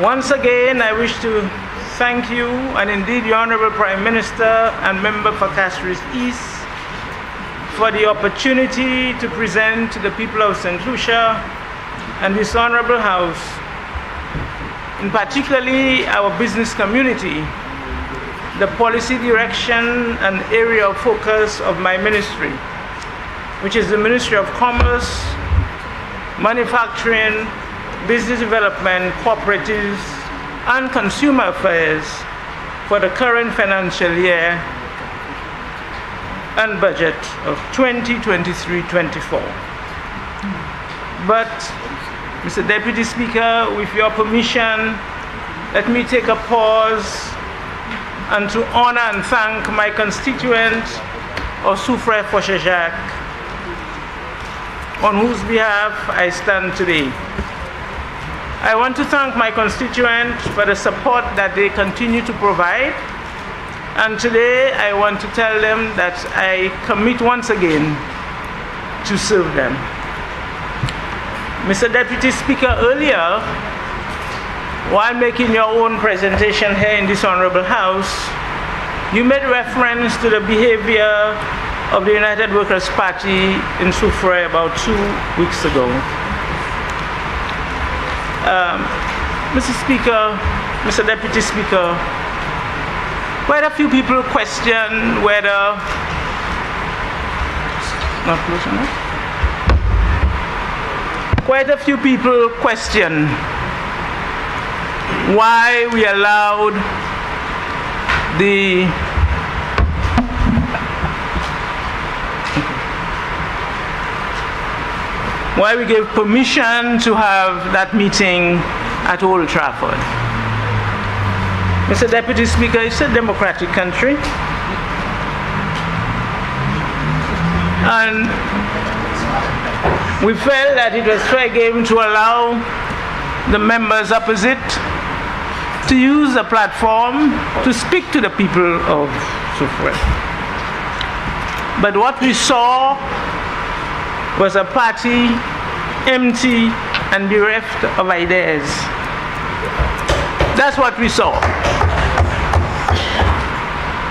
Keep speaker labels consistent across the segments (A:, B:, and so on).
A: Once again, I wish to thank you, and indeed the Honorable Prime Minister and Member for Castries East, for the opportunity to present to the people of St. Lucia and this Honorable House, and particularly our business community, the policy direction and area of focus of my ministry, which is the Ministry of Commerce, Manufacturing, Business Development, Cooperatives, and Consumer Affairs for the current financial year and budget of 2023-24. But, Mr. Deputy Speaker, with your permission, let me take a pause and to honor and thank my constituent, Soufrière Fauché-Jacques, on whose behalf I stand today. I want to thank my constituents for the support that they continue to provide, and today I want to tell them that I commit once again to serve them. Mr. Deputy Speaker, earlier, while making your own presentation here in this Honorable House, you made reference to the behavior of the United Workers' Party in Soufrière about 2 weeks ago. Mr. Speaker, Mr. Deputy Speaker, quite a few people question whether, not close enough? Quite a few people question why we allowed why we gave permission to have that meeting at Old Trafford. Mr. Deputy Speaker, it's a democratic country. And we felt that it was fair game to allow the members opposite to use the platform to speak to the people of Soufrière. But what we saw was a party empty and bereft of ideas. That's what we saw.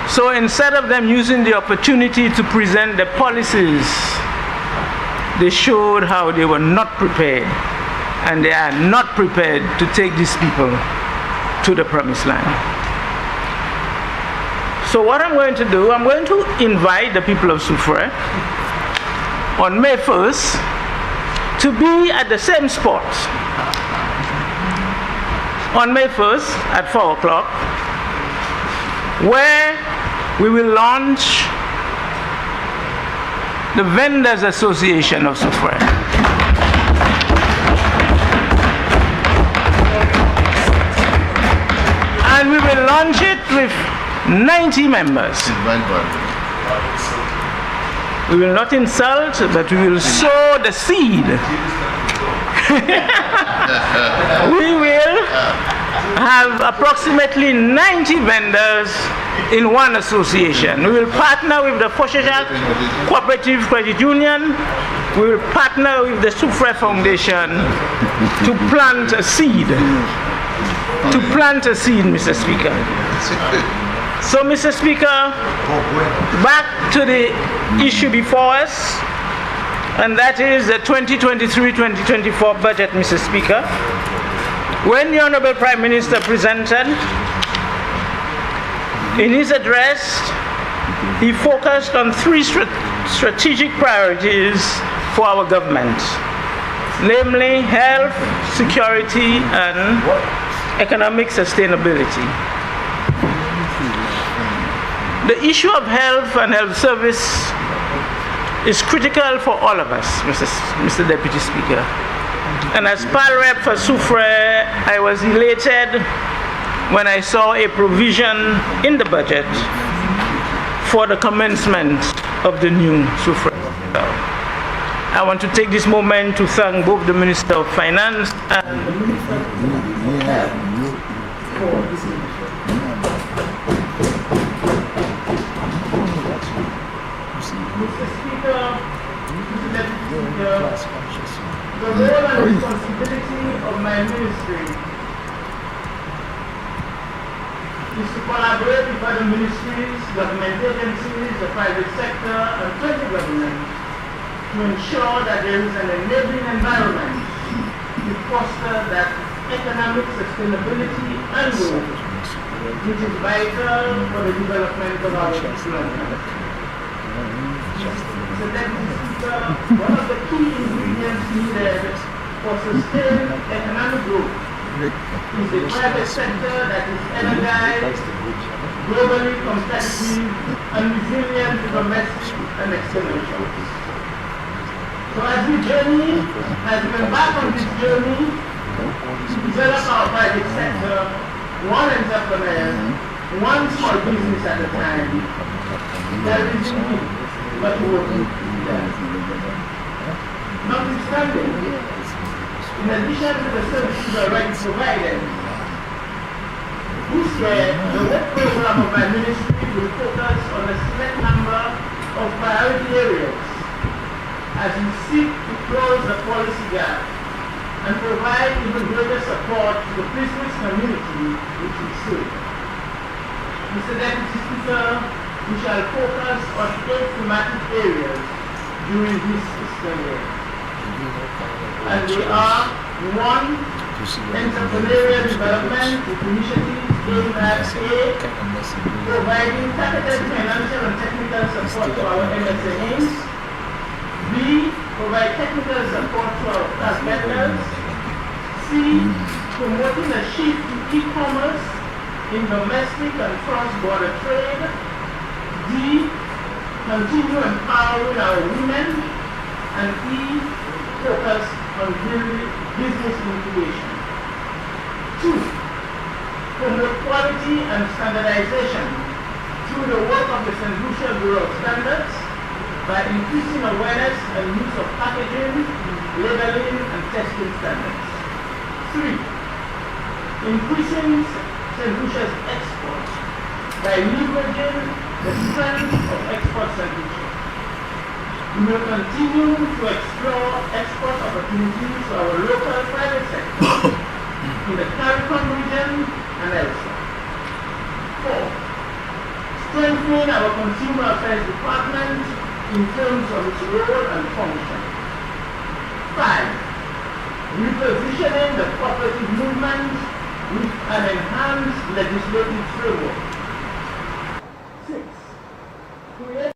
A: So instead of them using the opportunity to present the policies, they showed how they were not prepared, and they are not prepared to take these people to the promised land. So what I'm going to do, I'm going to invite the people of Soufrière on May 1st to be at the same spot on May 1st at 4 o'clock, where we will launch the Vendors Association of Soufrière. And we will launch it with 90 members. We will not insult, but we will sow the seed. We will have approximately 90 vendors in one association. We will partner with the Fauché-Jacques Cooperative Credit Union. We will partner with the Soufrière Foundation to plant a seed. Mr. Speaker. So, Mr. Speaker, back to the issue before us, and that is the 2023-2024 budget, Mr. Speaker. When the Honorable Prime Minister presented, in his address, he focused on three strategic priorities for our government, namely health, security, and economic sustainability. The issue of health and health service is critical for all of us, Mr. Deputy Speaker. And as PAL rep for Soufrière, I was elated when I saw a provision in the budget for the commencement of the new Soufrière. I want to take this moment to thank both the Minister of Finance and Mr. Speaker, The role and responsibility of my ministry is to collaborate with other ministries, government agencies, the private sector, and federal government to ensure that there is an enabling environment to foster that economic sustainability and growth, which is vital for the development of our economy. So Deputy Speaker, one of the key ingredients needed for sustained economic growth is the private sector that is energized, globally competitive, and resilient to domestic and external shocks. So as we embark on this journey to develop our private sector, one entrepreneur, one small business at a time, there is indeed much work to be done. Notwithstanding, in addition to the services already provided, this year the work program of my ministry will focus on a select number of priority areas as we seek to close the policy gap and provide even greater support to the business community which we serve. Mr. Deputy Speaker, we shall focus on 8 thematic areas during this fiscal year. And they are: 1. Entrepreneurial development with initiatives aimed at A. Providing targeted financial and technical support to our MSMEs. B. Provide technical support to our class vendors. C. Promoting a shift to e-commerce in domestic and cross-border trade. D. Continue empowering our women. And E. Focus on business incubation. 2. Promote quality and standardization through the work of the St. Lucia Bureau of Standards by increasing awareness and use of packaging, labeling, and testing standards. 3. Increasing St. Lucia's exports by leveraging the strength of export St. Lucia. We will continue to explore export opportunities to our local private sector in the CARICOM region and elsewhere. 4. Strengthening our consumer affairs department in terms of its role and function. 5. Repositioning the cooperative movement with an enhanced legislative framework. 6. Create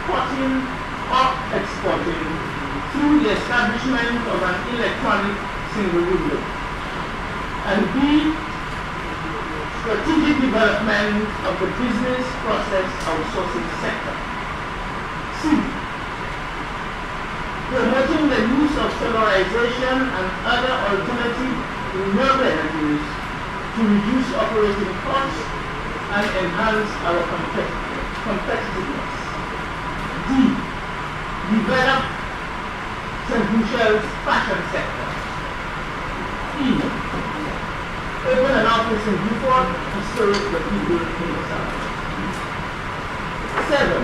A: importing or exporting through the establishment of an electronic single window. And B. Strategic development of the business process outsourcing sector. C. Promoting the use of solarization and other alternative renewable energies to reduce operating costs and enhance our competitiveness. D. Develop St. Lucia's fashion sector. E. Open an office in Beaufort to serve the people in the South. 7.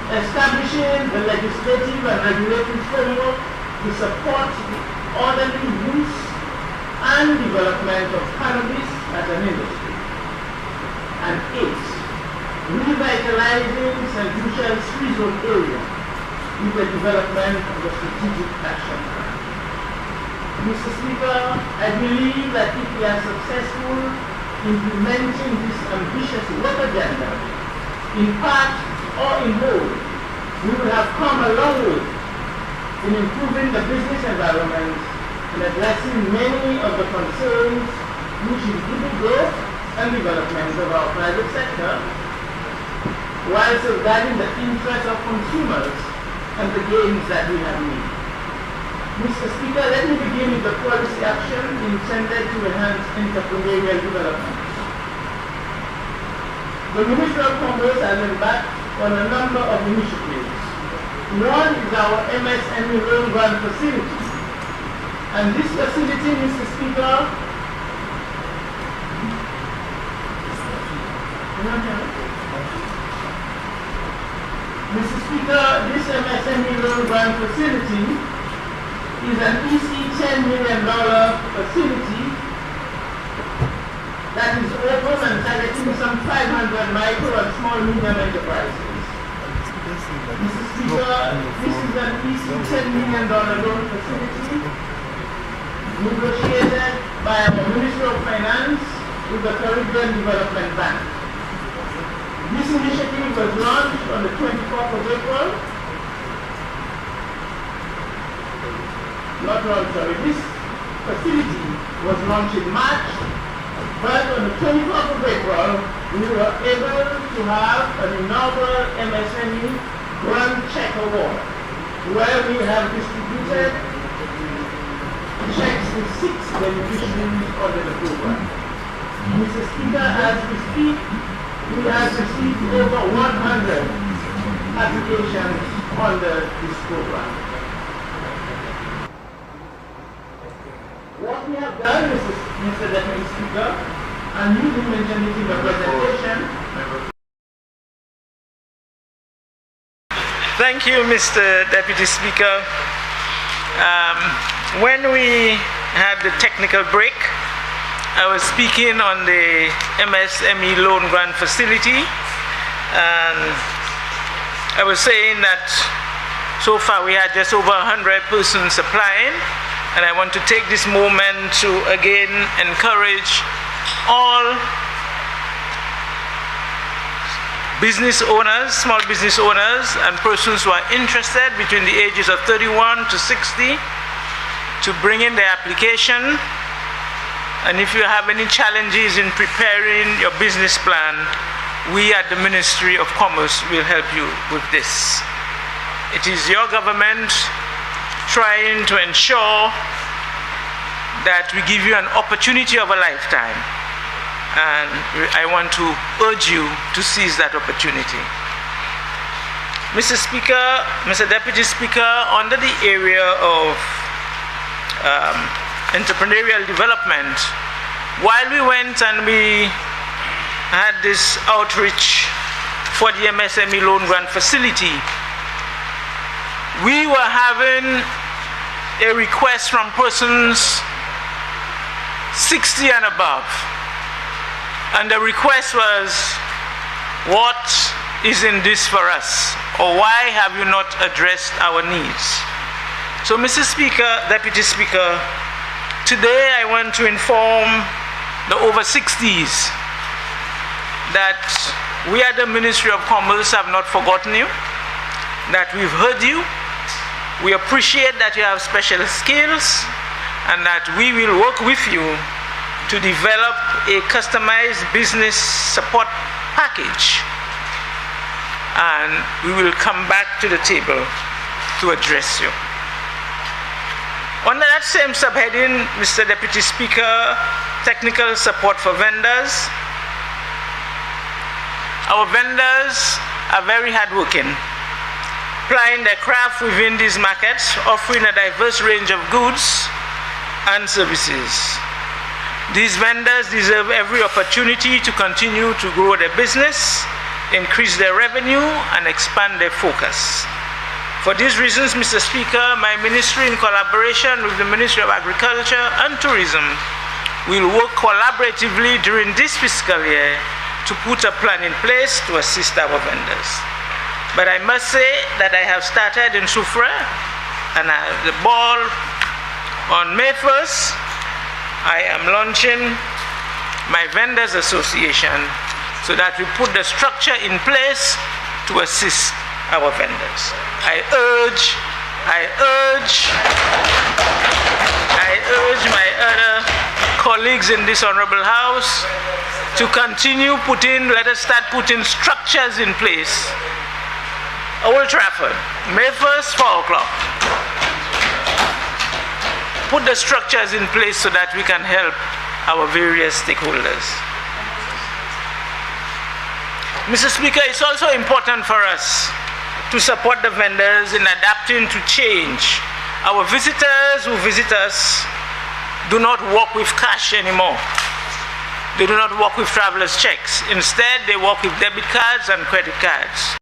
A: Establishing the legislative and regulatory framework to support the orderly use and development of cannabis as an industry. And 8. Revitalizing St. Lucia's free zone area with the development of a strategic action plan. Mr. Speaker, I believe that if we are successful in implementing this ambitious work agenda, in part or in whole, we will have come a long way in improving the business environment and addressing many of the concerns which inhibit growth and development of our private sector, while safeguarding the interests of consumers and the gains that we have made. Mr. Speaker, let me begin with the policy action intended to enhance entrepreneurial development. The Ministry of Commerce has embarked on a number of initiatives One is our MSME loan grant facility. And this facility, Mr. Speaker, this MSME loan grant facility is an EC $10 million facility that is open and targeting some 500 micro and small medium enterprises. Mr. Speaker, this is an EC $10 million loan facility negotiated by our Ministry of Finance with the Caribbean Development Bank. This initiative was launched on the 24th of April. This facility was launched in March, but on the 24th of April, we were able to have an inaugural MSME Grand Check Award, where we have distributed checks to 6 beneficiaries under the program. Mr. Speaker, as we speak, we have received over 100 applications under this program. What we have done, Mr. Deputy Speaker, and you mentioned it in the presentation. Thank you, Mr. Deputy Speaker. When we had the technical break, I was speaking on the MSME loan grant facility, and I was saying that so far we had just over 100 persons applying, and I want to take this moment to again encourage all business owners, small business owners, and persons who are interested between the ages of 31 to 60 to bring in their application. And if you have any challenges in preparing your business plan, we at the Ministry of Commerce will help you with this. It is your government trying to ensure that we give you an opportunity of a lifetime. And I want to urge you to seize that opportunity. Mr. Speaker, Mr. Deputy Speaker, under the area of entrepreneurial development, while we went and we had this outreach for the MSME loan grant facility, we were having a request from persons 60 and above. And the request was, what is in this for us? Or why have you not addressed our needs? So, Mr. Speaker, Deputy Speaker, today I want to inform the over 60s that we at the Ministry of Commerce have not forgotten you, that we've heard you, we appreciate that you have special skills, and that we will work with you to develop a customized business support package, and we will come back to the table to address you. Under that same subheading, Mr. Deputy Speaker, technical support for vendors. Our vendors are very hardworking, plying their craft within these markets, offering a diverse range of goods and services. These vendors deserve every opportunity to continue to grow their business, increase their revenue, and expand their focus. For these reasons, Mr. Speaker, my ministry, in collaboration with the Ministry of Agriculture and Tourism, will work collaboratively during this fiscal year to put a plan in place to assist our vendors. But I must say that I have started in Soufrière, and the ball on May 1st, I am launching my Vendors Association so that we put the structure in place to assist our vendors. I urge my other colleagues in this honorable house to continue let us start putting structures in place. Old Trafford, May 1st, 4 o'clock. Put the structures in place so that we can help our various stakeholders. Mr. Speaker, it's also important for us to support the vendors in adapting to change. Our visitors who visit us do not walk with cash anymore. They do not walk with traveler's checks. Instead, they walk with debit cards and credit cards.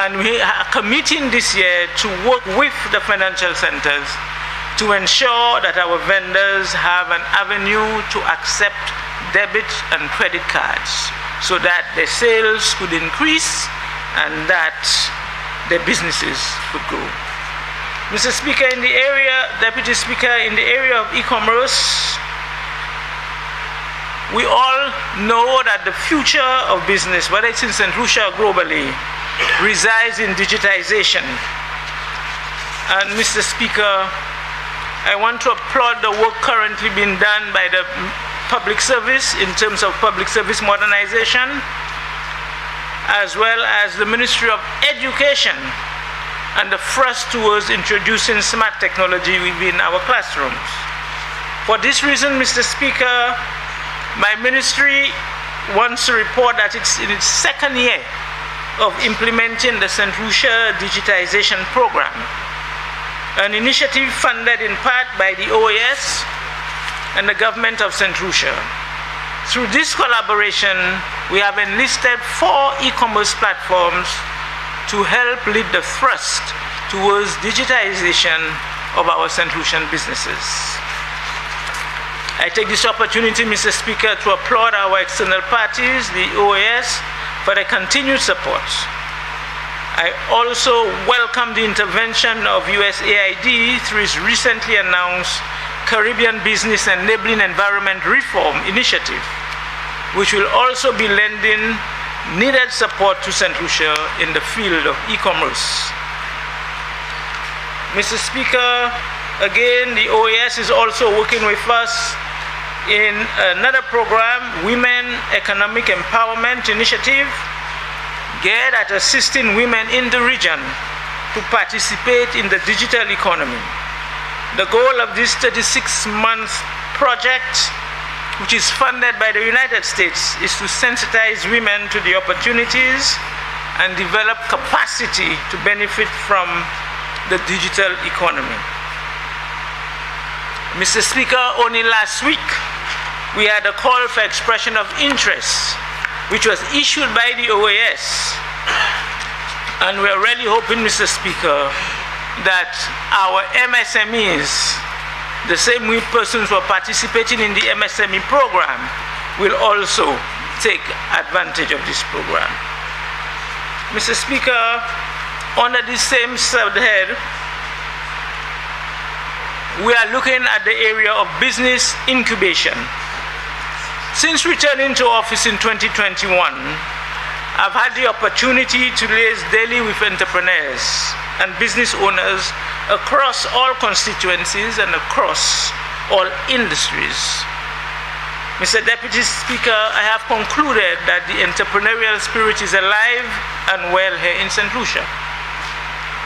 A: And we are committing this year to work with the financial centers to ensure that our vendors have an avenue to accept debit and credit cards so that their sales could increase and that their businesses could grow. Mr. Speaker, Deputy Speaker, in the area of e-commerce, we all know that the future of business, whether it's in St. Lucia or globally, resides in digitization. And Mr. Speaker, I want to applaud the work currently being done by the public service in terms of public service modernization, as well as the Ministry of Education and the thrust towards introducing smart technology within our classrooms. For this reason, Mr. Speaker, my ministry wants to report that it's in its second year of implementing the St. Lucia Digitization Program, an initiative funded in part by the OAS and the government of St. Lucia. Through this collaboration, we have enlisted 4 e-commerce platforms to help lead the thrust towards digitization of our St. Lucian businesses. I take this opportunity, Mr. Speaker, to applaud our external parties, the OAS, for their continued support. I also welcome the intervention of USAID through its recently announced Caribbean Business Enabling Environment Reform Initiative, which will also be lending needed support to St. Lucia in the field of e-commerce. Mr. Speaker, again, the OAS is also working with us in another program, Women Economic Empowerment Initiative, geared at assisting women in the region to participate in the digital economy. The goal of this 36-month project, which is funded by the United States, is to sensitize women to the opportunities and develop capacity to benefit from the digital economy. Mr. Speaker, only last week, we had a call for expression of interest, which was issued by the OAS. And we are really hoping, Mr. Speaker, that our MSMEs, the same persons who are participating in the MSME program, will also take advantage of this program. Mr. Speaker, under this same subhead, we are looking at the area of business incubation. Since returning to office in 2021, I've had the opportunity to liaise daily with entrepreneurs and business owners across all constituencies and across all industries. Mr. Deputy Speaker, I have concluded that the entrepreneurial spirit is alive and well here in St. Lucia.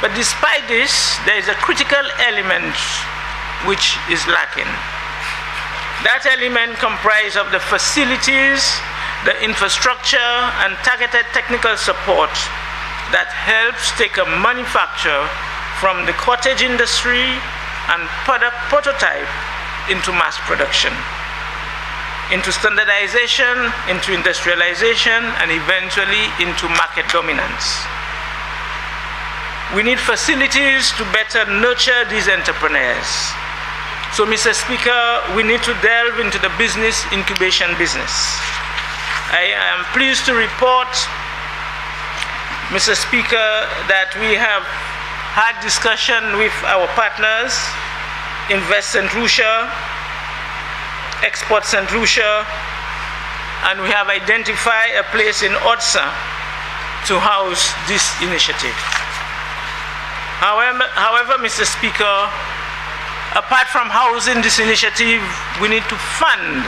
A: But despite this, there is a critical element which is lacking. That element comprised of the facilities, the infrastructure, and targeted technical support that helps take a manufacturer from the cottage industry and product prototype into mass production, into standardization, into industrialization, and eventually into market dominance. We need facilities to better nurture these entrepreneurs. So, Mr. Speaker, we need to delve into the business incubation business. I am pleased to report, Mr. Speaker, that we have had discussion with our partners, Invest St. Lucia, Export St. Lucia, and we have identified a place in Otsa to house this initiative. However, Mr. Speaker, apart from housing this initiative, we need to fund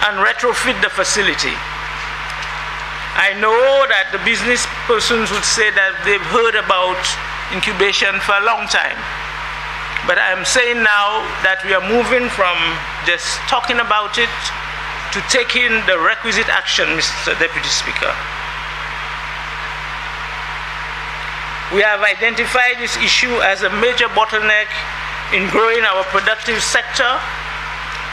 A: and retrofit the facility. I know that the business persons would say that they've heard about incubation for a long time. But I'm saying now that we are moving from just talking about it to taking the requisite action, Mr. Deputy Speaker. We have identified this issue as a major bottleneck in growing our productive sector,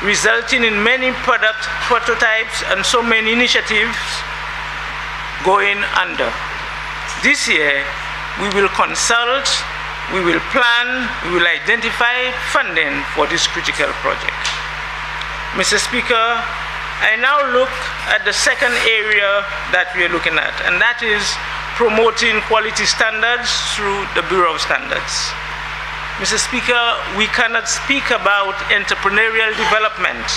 A: resulting in many product prototypes and so many initiatives going under. This year, we will consult, we will plan, we will identify funding for this critical project. Mr. Speaker, I now look at the second area that we are looking at, and that is promoting quality standards through the Bureau of Standards. Mr. Speaker, we cannot speak about entrepreneurial development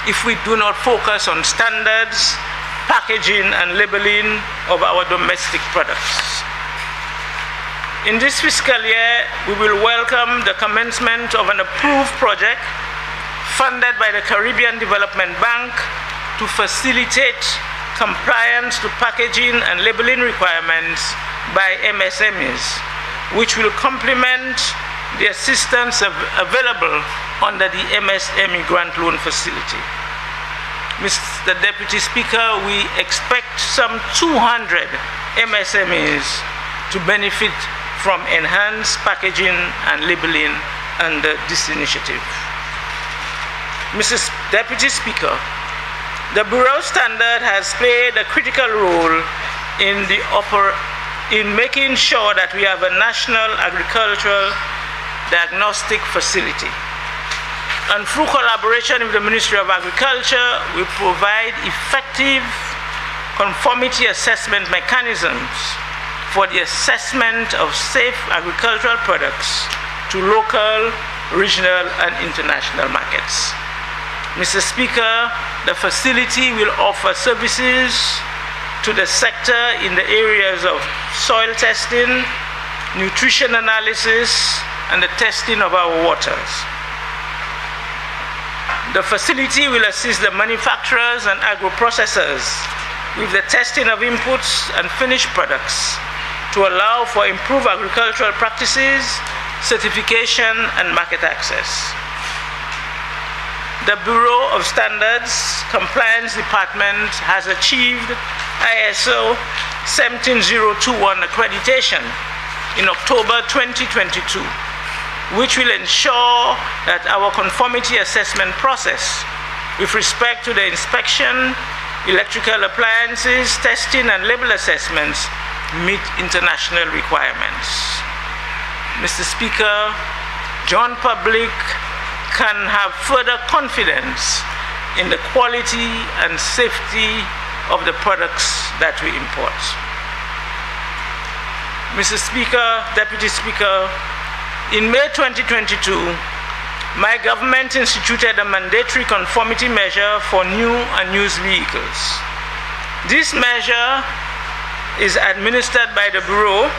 A: if we do not focus on standards, packaging, and labeling of our domestic products. In this fiscal year, we will welcome the commencement of an approved project funded by the Caribbean Development Bank to facilitate compliance to packaging and labeling requirements by MSMEs, which will complement the assistance available under the MSME grant loan facility. Mr. Deputy Speaker, we expect some 200 MSMEs to benefit from enhanced packaging and labeling under this initiative. Mr. Deputy Speaker, the Bureau Standard has played a critical role in making sure that we have a national agricultural diagnostic facility. And through collaboration with the Ministry of Agriculture, we provide effective conformity assessment mechanisms for the assessment of safe agricultural products to local, regional, and international markets. Mr. Speaker, the facility will offer services to the sector in the areas of soil testing, nutrition analysis, and the testing of our waters. The facility will assist the manufacturers and agro-processors with the testing of inputs and finished products to allow for improved agricultural practices, certification, and market access. The Bureau of Standards Compliance Department has achieved ISO 17021 accreditation in October 2022, which will ensure that our conformity assessment process with respect to the inspection, electrical appliances, testing, and label assessments meet international requirements. Mr. Speaker, John Public can have further confidence in the quality and safety of the products that we import. Mr. Speaker, Deputy Speaker, in May 2022, my government instituted a mandatory conformity measure for new and used vehicles. This measure is administered by the Bureau,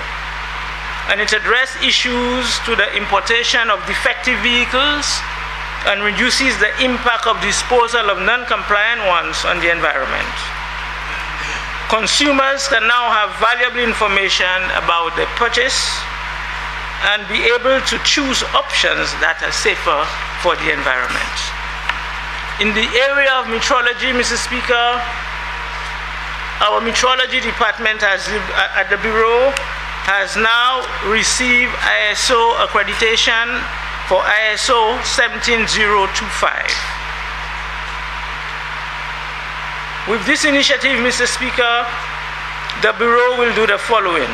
A: and it addresses issues to the importation of defective vehicles and reduces the impact of disposal of non-compliant ones on the environment. Consumers can now have valuable information about their purchase and be able to choose options that are safer for the environment. In the area of metrology, Mr. Speaker, our metrology department at the Bureau has now received ISO accreditation for ISO 17025. With this initiative, Mr. Speaker, the Bureau will do the following: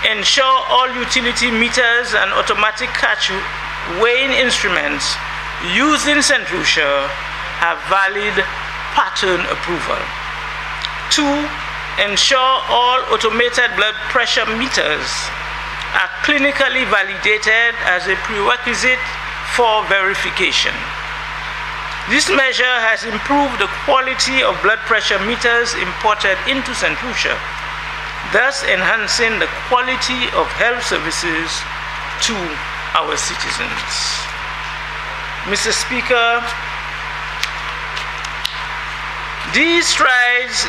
A: ensure all utility meters and automatic catch weighing instruments used in St. Lucia have valid pattern approval. 2, ensure all automated blood pressure meters are clinically validated as a prerequisite for verification. This measure has improved the quality of blood pressure meters imported into St. Lucia, thus enhancing the quality of health services to our citizens. Mr. Speaker, these strides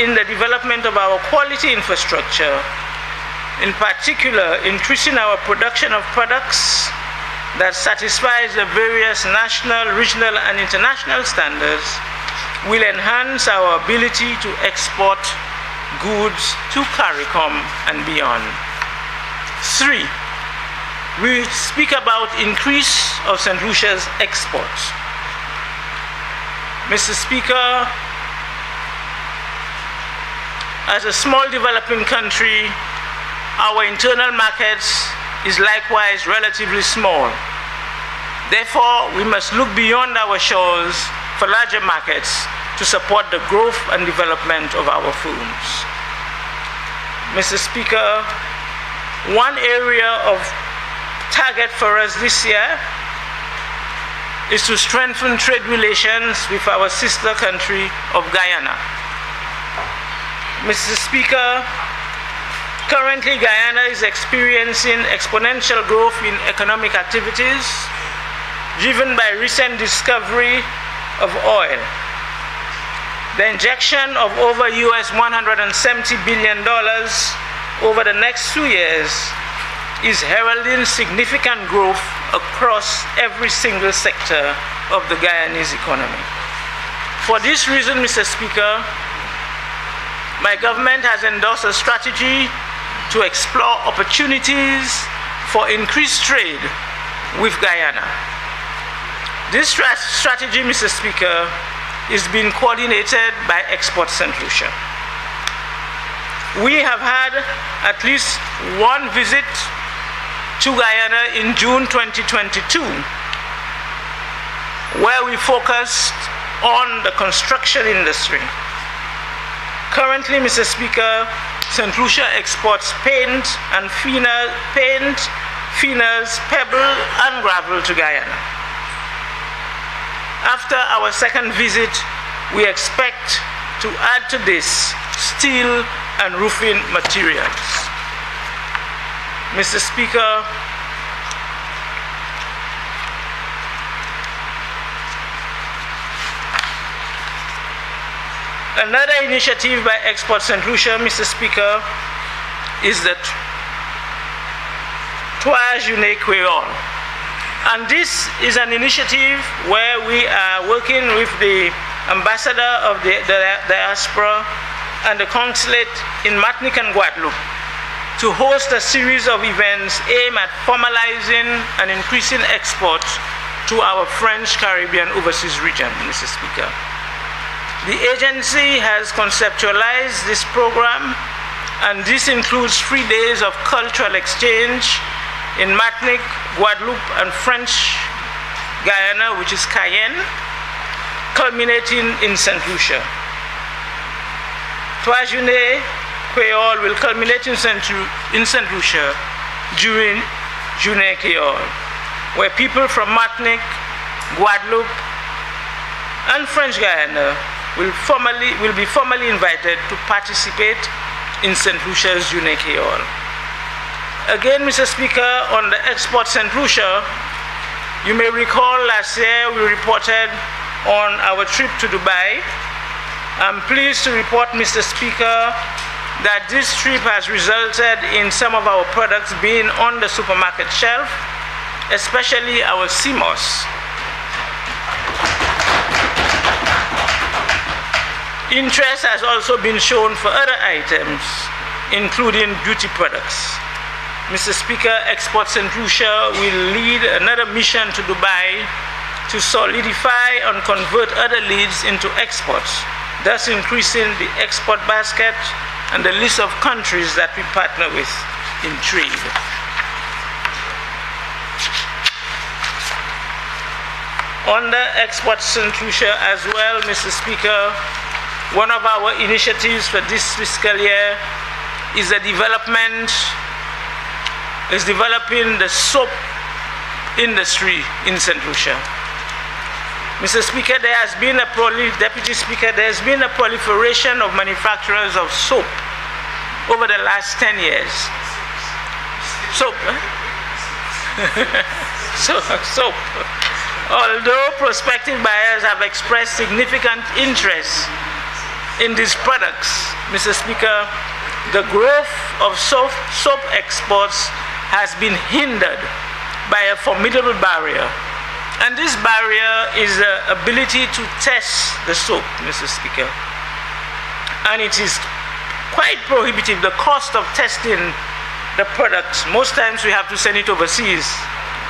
A: in the development of our quality infrastructure, in particular increasing our production of products that satisfies the various national, regional, and international standards, will enhance our ability to export goods to CARICOM and beyond. 3, we speak about increase of St. Lucia's exports. Mr. Speaker, as a small developing country, our internal markets is likewise relatively small. Therefore, we must look beyond our shores for larger markets to support the growth and development of our firms. Mr. Speaker, one area of target for us this year is to strengthen trade relations with our sister country of Guyana. Mr. Speaker, currently Guyana is experiencing exponential growth in economic activities driven by recent discovery of oil. The injection of over $170 billion over the next 2 years is heralding significant growth across every single sector of the Guyanese economy. For this reason, Mr. Speaker, my government has endorsed a strategy to explore opportunities for increased trade with Guyana. This strategy, Mr. Speaker, is being coordinated by Export St. Lucia. We have had at least one visit to Guyana in June 2022, where we focused on the construction industry. Currently, Mr. Speaker, St. Lucia exports paint and thinners, pebble, and gravel to Guyana. After our second visit, we expect to add to this steel and roofing materials. Mr. Speaker, another initiative by Export St. Lucia, Mr. Speaker, is the Trois Journées Creole. And this is an initiative where we are working with the ambassador of the diaspora and the consulate in Martinique and Guadeloupe to host a series of events aimed at formalizing and increasing exports to our French Caribbean overseas region, Mr. Speaker. The agency has conceptualized this program, and this includes 3 days of cultural exchange in Martinique, Guadeloupe, and French Guyana, which is Cayenne, culminating in St. Lucia. Trois Journées Creole will culminate in St. Lucia during Journée Creole, where people from Martinique, Guadeloupe, and French Guyana will be formally invited to participate in St. Lucia's Journée Creole. Again, Mr. Speaker, on the Export St. Lucia, you may recall last year we reported on our trip to Dubai. I'm pleased to report, Mr. Speaker, that this trip has resulted in some of our products being on the supermarket shelf, especially our CMOS. Interest has also been shown for other items, including beauty products. Mr. Speaker, Export St. Lucia will lead another mission to Dubai to solidify and convert other leads into exports, thus increasing the export basket and the list of countries that we partner with in trade. Under Export St. Lucia as well, Mr. Speaker, one of our initiatives for this fiscal year is developing the soap industry in St. Lucia. Mr. Speaker, Deputy Speaker, there has been a proliferation of manufacturers of soap over the last 10 years. Soap. Soap. Although prospective buyers have expressed significant interest in these products, Mr. Speaker, the growth of soap exports has been hindered by a formidable barrier. And this barrier is the ability to test the soap, Mr. Speaker. And it is quite prohibitive. The cost of testing the products, most times we have to send it overseas,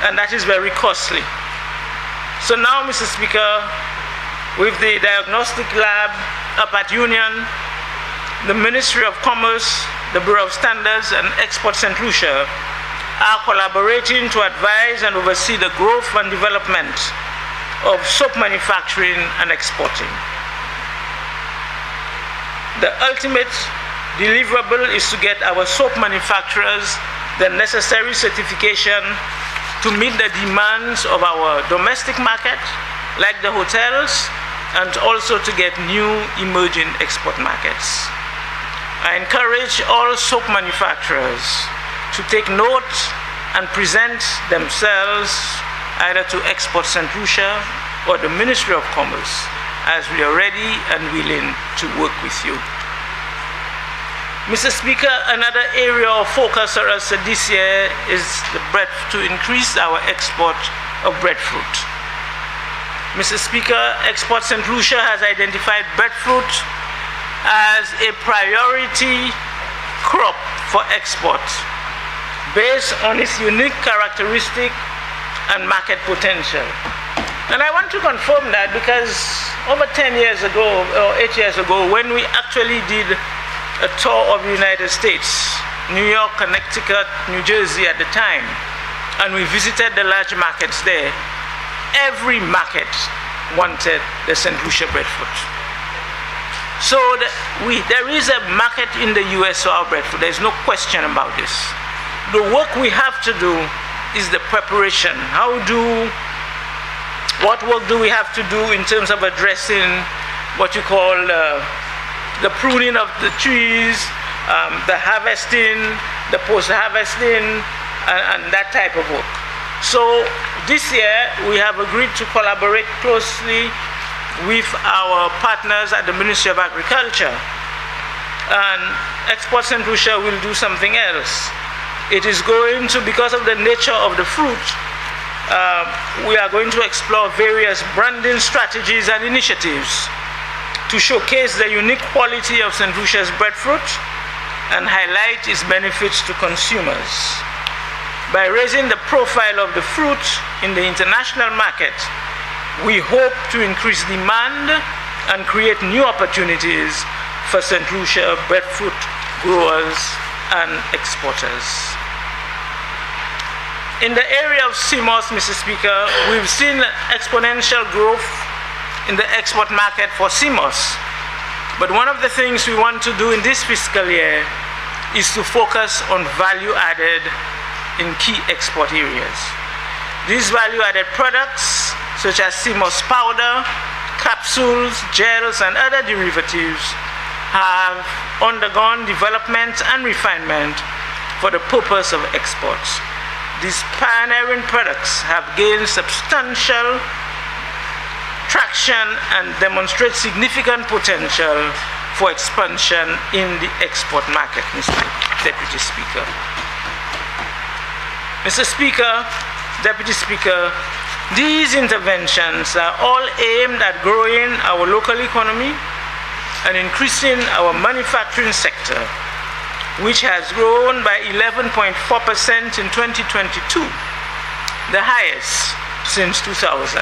A: and that is very costly. So now, Mr. Speaker, with the diagnostic lab up at Union, the Ministry of Commerce, the Bureau of Standards, and Export St. Lucia are collaborating to advise and oversee the growth and development of soap manufacturing and exporting. The ultimate deliverable is to get our soap manufacturers the necessary certification to meet the demands of our domestic market, like the hotels, and also to get new emerging export markets. I encourage all soap manufacturers to take note and present themselves either to Export St. Lucia or the Ministry of Commerce, as we are ready and willing to work with you. Mr. Speaker, another area of focus for us this year is to increase our export of breadfruit. Mr. Speaker, Export St. Lucia has identified breadfruit as a priority crop for export based on its unique characteristic and market potential. And I want to confirm that because over 10 years ago, or 8 years ago, when we actually did a tour of the United States, New York, Connecticut, New Jersey at the time, and we visited the large markets there, every market wanted the St. Lucia breadfruit. So there is a market in the US for our breadfruit. There's no question about this. The work we have to do is the preparation. What work do we have to do in terms of addressing what you call the pruning of the trees, the harvesting, the post-harvesting, and that type of work. So this year, we have agreed to collaborate closely with our partners at the Ministry of Agriculture. And Export St. Lucia will do something else. It is going to, because of the nature of the fruit, we are going to explore various branding strategies and initiatives to showcase the unique quality of St. Lucia's breadfruit and highlight its benefits to consumers. By raising the profile of the fruit in the international market, we hope to increase demand and create new opportunities for St. Lucia breadfruit growers and exporters. In the area of CMOS, Mr. Speaker, we've seen exponential growth in the export market for CMOS. But one of the things we want to do in this fiscal year is to focus on value added in key export areas. These value-added products, such as CMOS powder, capsules, gels, and other derivatives, have undergone development and refinement for the purpose of exports. These pioneering products have gained substantial traction and demonstrate significant potential for expansion in the export market, Mr. Deputy Speaker. Mr. Speaker, Deputy Speaker, these interventions are all aimed at growing our local economy and increasing our manufacturing sector, which has grown by 11.4% in 2022, the highest since 2007.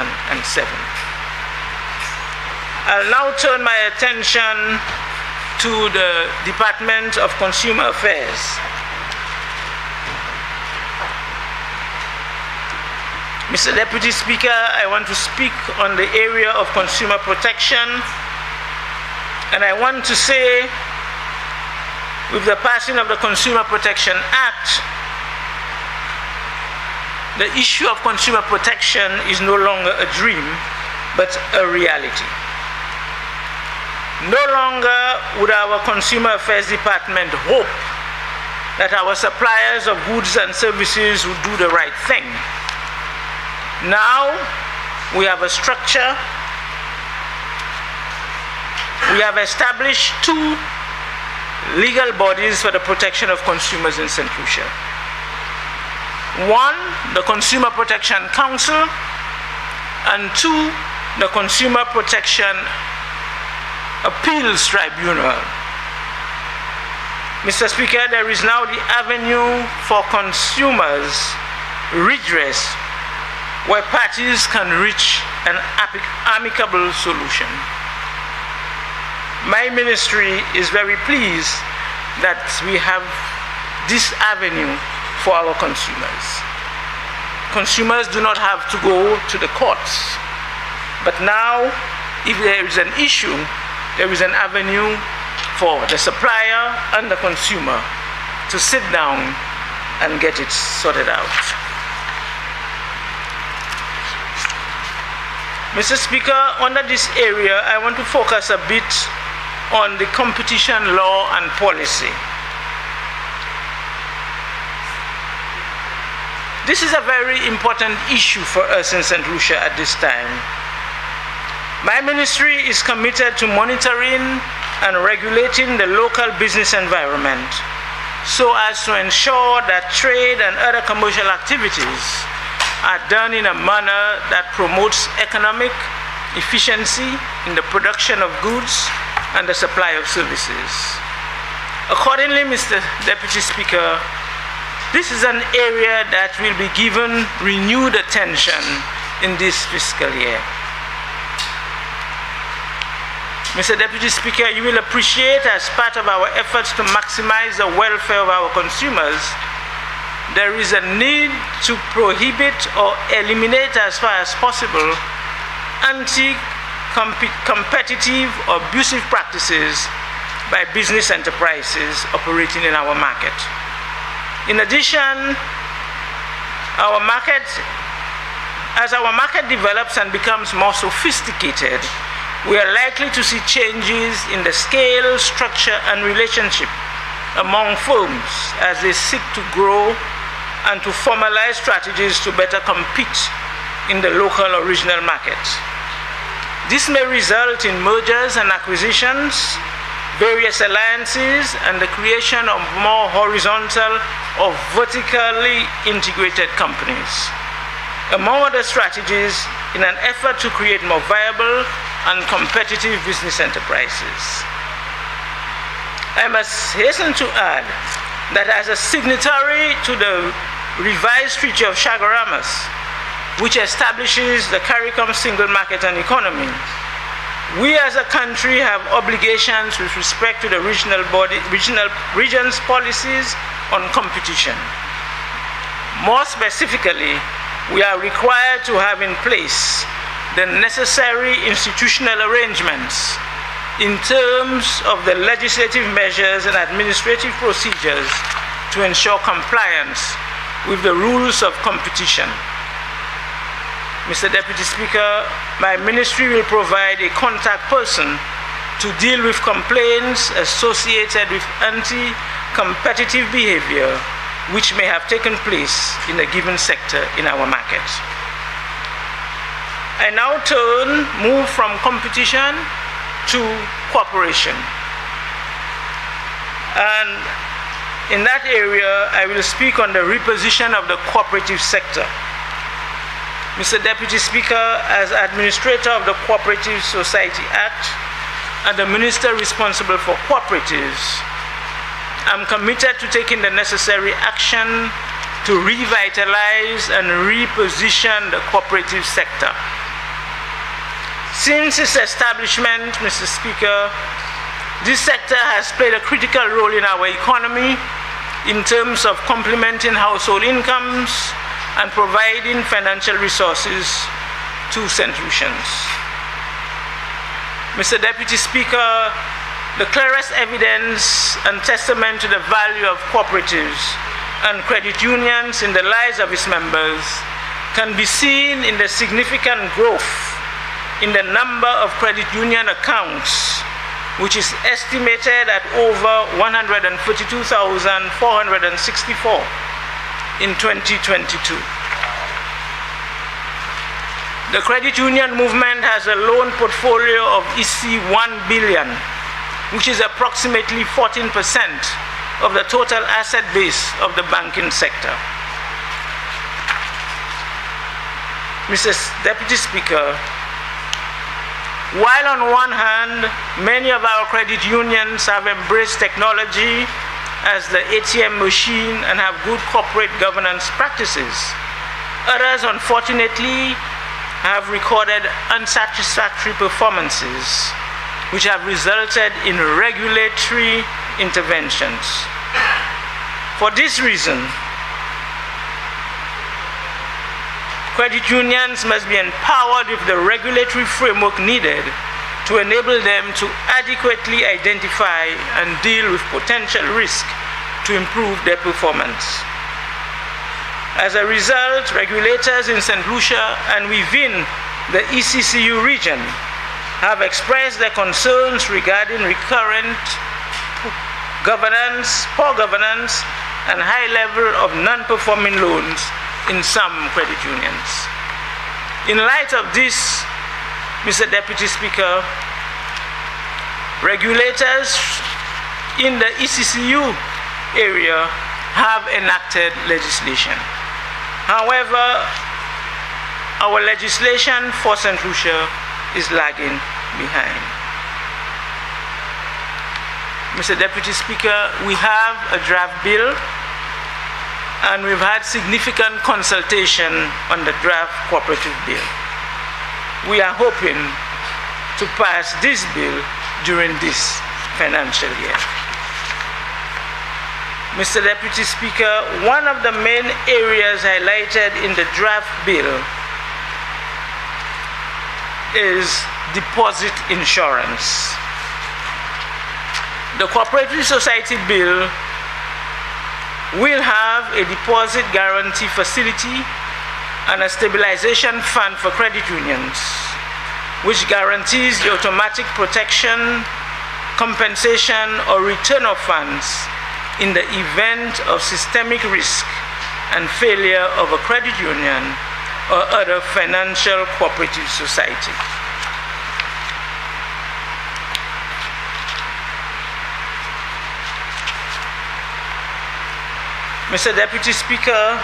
A: I'll now turn my attention to the Department of Consumer Affairs. Mr. Deputy Speaker, I want to speak on the area of consumer protection, and I want to say, with the passing of the Consumer Protection Act, the issue of consumer protection is no longer a dream, but a reality. No longer would our Consumer Affairs Department hope that our suppliers of goods and services would do the right thing. Now, we have a structure. We have established two legal bodies for the protection of consumers in St. Lucia. One, the Consumer Protection Council, and two, the Consumer Protection Appeals Tribunal. Mr. Speaker, there is now the avenue for consumers' redress where parties can reach an amicable solution. My ministry is very pleased that we have this avenue for our consumers. Consumers do not have to go to the courts. But now, if there is an issue, there is an avenue for the supplier and the consumer to sit down and get it sorted out. Mr. Speaker, under this area, I want to focus a bit on the competition law and policy. This is a very important issue for us in St. Lucia at this time. My ministry is committed to monitoring and regulating the local business environment so as to ensure that trade and other commercial activities are done in a manner that promotes economic efficiency in the production of goods and the supply of services. Accordingly, Mr. Deputy Speaker, this is an area that will be given renewed attention in this fiscal year. Mr. Deputy Speaker, you will appreciate, as part of our efforts to maximize the welfare of our consumers, there is a need to prohibit or eliminate as far as possible anti-competitive or abusive practices by business enterprises operating in our market. In addition, as our market develops and becomes more sophisticated, we are likely to see changes in the scale, structure, and relationship among firms as they seek to grow and to formalize strategies to better compete in the local or regional market. This may result in mergers and acquisitions, various alliances, and the creation of more horizontal or vertically integrated companies, among other strategies in an effort to create more viable and competitive business enterprises. I must hasten to add that as a signatory to the revised Treaty of Chaguaramas, which establishes the CARICOM single market and economy, we as a country have obligations with respect to the region's policies on competition. More specifically, we are required to have in place the necessary institutional arrangements in terms of the legislative measures and administrative procedures to ensure compliance with the rules of competition. Mr. Deputy Speaker, my ministry will provide a contact person to deal with complaints associated with anti-competitive behavior which may have taken place in a given sector in our market. I now move from competition to cooperation. And in that area, I will speak on the reposition of the cooperative sector. Mr. Deputy Speaker, as Administrator of the Cooperative Society Act and the Minister responsible for cooperatives, I'm committed to taking the necessary action to revitalize and reposition the cooperative sector. Since its establishment, Mr. Speaker, this sector has played a critical role in our economy in terms of complementing household incomes and providing financial resources to St. Lucians. Mr. Deputy Speaker, the clearest evidence and testament to the value of cooperatives and credit unions in the lives of its members can be seen in the significant growth in the number of credit union accounts, which is estimated at over 142,464 in 2022. The credit union movement has a loan portfolio of EC 1 billion, which is approximately 14% of the total asset base of the banking sector. Mr. Deputy Speaker, while on one hand, many of our credit unions have embraced technology as the ATM machine and have good corporate governance practices. Others, unfortunately, have recorded unsatisfactory performances, which have resulted in regulatory interventions. For this reason, credit unions must be empowered with the regulatory framework needed to enable them to adequately identify and deal with potential risk to improve their performance. As a result, regulators in St. Lucia and within the ECCU region have expressed their concerns regarding recurrent poor governance, and high level of non-performing loans in some credit unions. In light of this, Mr. Deputy Speaker, regulators in the ECCU area have enacted legislation. However, our legislation for St. Lucia is lagging behind. Mr. Deputy Speaker, we have a draft bill, and we've had significant consultation on the draft cooperative bill. We are hoping to pass this bill during this financial year. Mr. Deputy Speaker, one of the main areas highlighted in the draft bill is deposit insurance. The Cooperative Society Bill will have a deposit guarantee facility and a stabilization fund for credit unions, which guarantees the automatic protection, compensation, or return of funds in the event of systemic risk and failure of a credit union or other financial cooperative society. Mr. Deputy Speaker,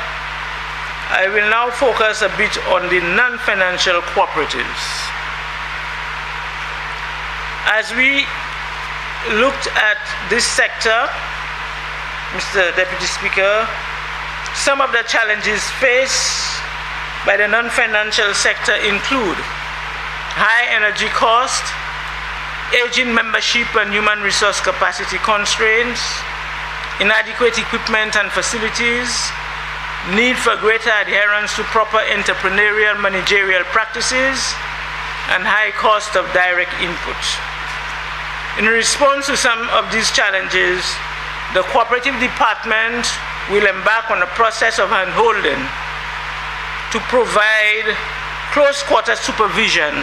A: I will now focus a bit on the non-financial cooperatives. As we looked at this sector, Mr. Deputy Speaker, some of the challenges faced by the non-financial sector include high energy cost, aging membership and human resource capacity constraints, inadequate equipment and facilities, need for greater adherence to proper entrepreneurial managerial practices, and high cost of direct input. In response to some of these challenges, the Cooperative Department will embark on a process of handholding to provide close-quarter supervision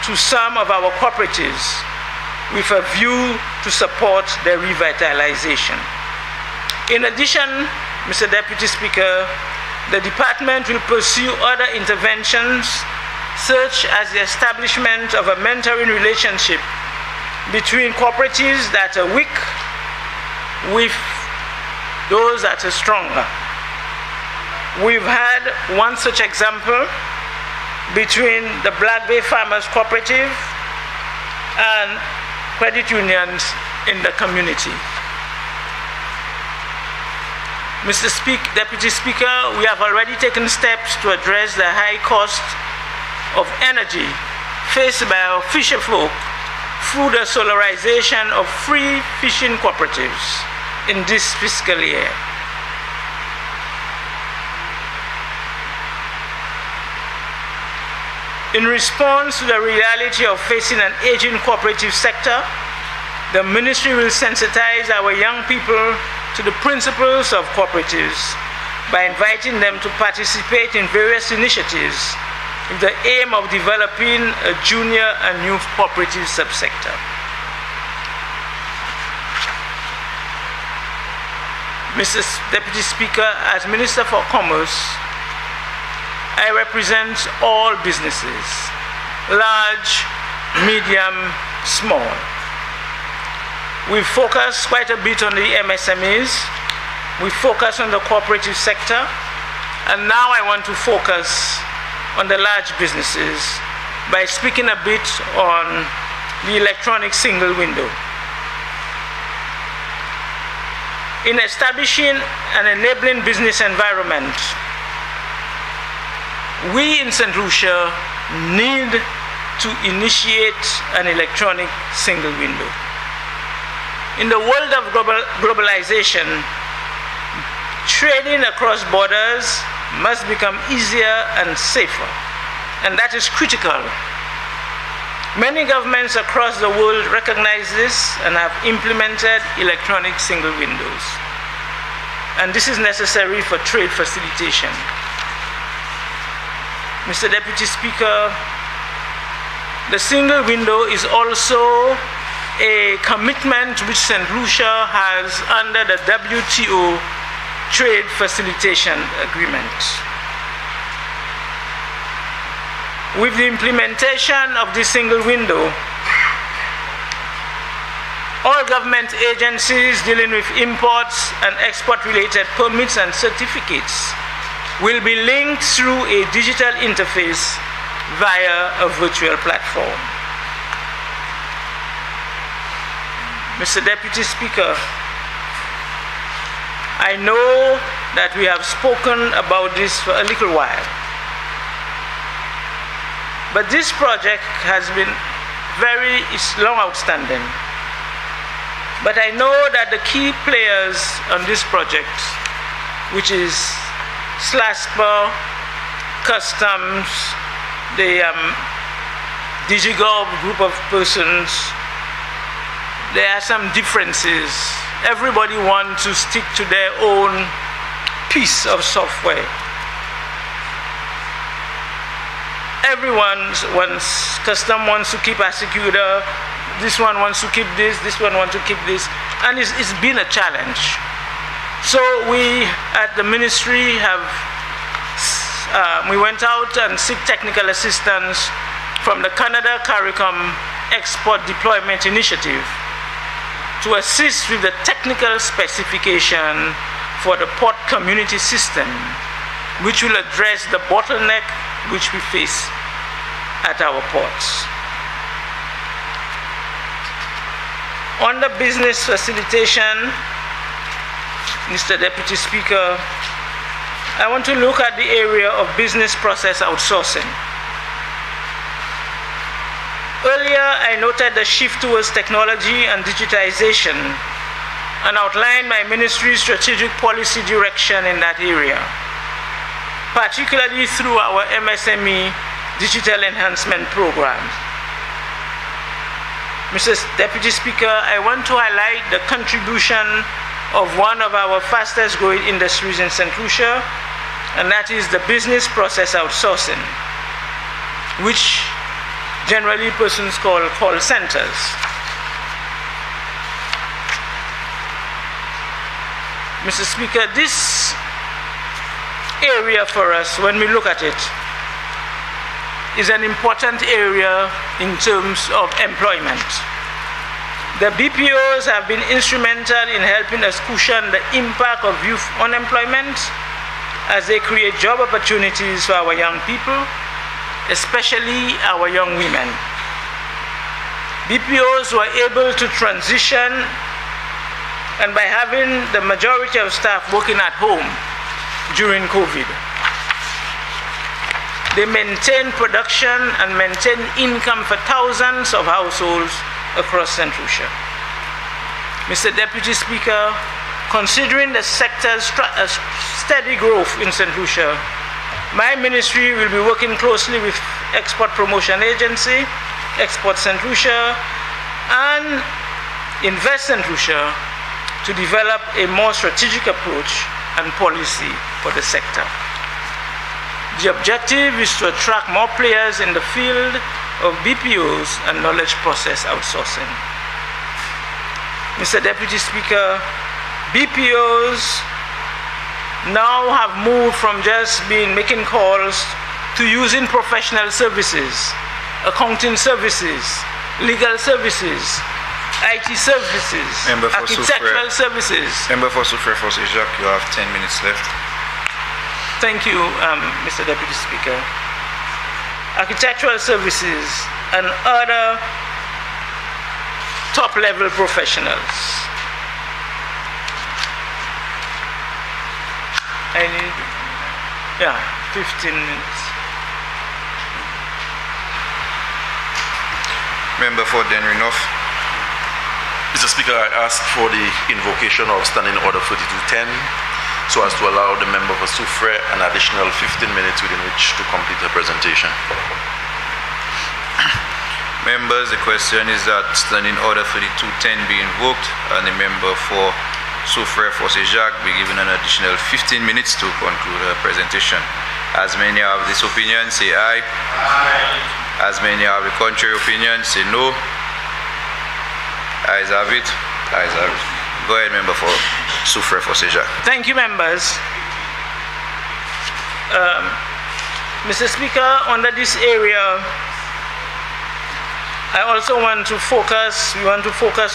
A: to some of our cooperatives with a view to support their revitalization. In addition, Mr. Deputy Speaker, the department will pursue other interventions such as the establishment of a mentoring relationship between cooperatives that are weak with those that are stronger. We've had one such example between the Black Bay Farmers Cooperative and credit unions in the community. Mr. Deputy Speaker, we have already taken steps to address the high cost of energy faced by our fisherfolk through the solarization of free fishing cooperatives in this fiscal year. In response to the reality of facing an aging cooperative sector, the Ministry will sensitize our young people to the principles of cooperatives by inviting them to participate in various initiatives with the aim of developing a junior and youth cooperative subsector. Mr. Deputy Speaker, as Minister for Commerce, I represent all businesses, large, medium, small. We focus quite a bit on the MSMEs, we focus on the cooperative sector, and now I want to focus on the large businesses by speaking a bit on the electronic single window. in establishing an enabling business environment, we in St. Lucia need to initiate an electronic single window. In the world of globalization, trading across borders must become easier and safer, and that is critical. Many governments across the world recognize this and have implemented electronic single windows, and this is necessary for trade facilitation. Mr. Deputy Speaker, the single window is also a commitment which St. Lucia has under the WTO Trade Facilitation Agreement. With the implementation of this single window, all government agencies dealing with imports and export-related permits and certificates will be linked through a digital interface via a virtual platform. Mr. Deputy Speaker, I know that we have spoken about this for a little while, but this project has been it's long outstanding. But I know that the key players on this project, which is SLASPA, Customs, the DigiGov group of persons, there are some differences. Everybody wants to stick to their own piece of software. Custom wants to keep Assecutor, this one wants to keep this one wants to keep this, and it's been a challenge. So we at the ministry we went out and seek technical assistance from the Canada CARICOM Export Deployment Initiative to assist with the technical specification for the port community system, which will address the bottleneck which we face at our ports. On the business facilitation, Mr. Deputy Speaker, I want to look at the area of business process outsourcing. Earlier, I noted the shift towards technology and digitization and outlined my ministry's strategic policy direction in that area, particularly through our MSME Digital Enhancement Program. Mr. Deputy Speaker, I want to highlight the contribution of one of our fastest growing industries in St. Lucia, and that is the business process outsourcing, which generally persons call call centers. Mr. Speaker, this area for us, when we look at it, is an important area in terms of employment. The BPOs have been instrumental in helping us cushion the impact of youth unemployment as they create job opportunities for our young people, especially our young women. BPOs were able to transition, and by having the majority of staff working at home during COVID, they maintain production and maintain income for thousands of households across St. Lucia. Mr. Deputy Speaker, considering the sector's steady growth in St. Lucia, my ministry will be working closely with Export Promotion Agency, Export St. Lucia, and Invest St. Lucia to develop a more strategic approach and policy for the sector. The objective is to attract more players in the field of BPOs and knowledge process outsourcing. Mr. Deputy Speaker, BPOs now have moved from just making calls to using professional services, accounting services, legal services, IT services, architectural services.
B: Member for Soufrière Force Jacques, you have 10 minutes left.
A: Thank you, Mr. Deputy Speaker. Architectural services and other top-level professionals. I need, 15 minutes.
B: Member for Denrinoff.
C: Mr. Speaker, I ask for the invocation of Standing Order 4210 so as to allow the member for Soufrière an additional 15 minutes within which to complete her presentation.
B: Members, the question is that Standing Order 4210 be invoked and the member for Soufrière Jacques be given an additional 15 minutes to conclude her presentation. As many have this opinion, say aye. Aye. As many have the contrary opinion, say no. Ayes have it. Ayes have it. Go ahead, member for Soufrière Jacques.
A: Thank you, members. Mr. Speaker, under this area, I also want to focus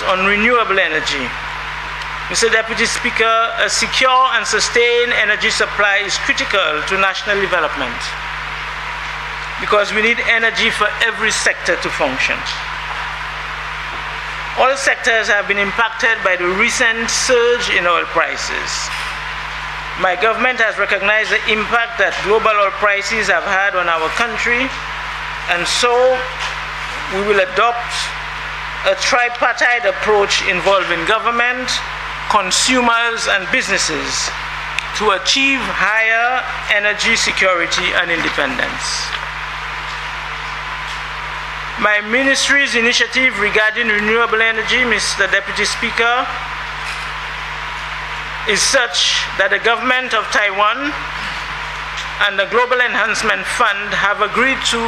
A: on renewable energy. Mr. Deputy Speaker, a secure and sustained energy supply is critical to national development because we need energy for every sector to function. All sectors have been impacted by the recent surge in oil prices. My government has recognized the impact that global oil prices have had on our country, and so we will adopt a tripartite approach involving government, consumers, and businesses to achieve higher energy security and independence. My ministry's initiative regarding renewable energy, Mr. Deputy Speaker, is such that the government of Taiwan and the Global Enhancement Fund have agreed to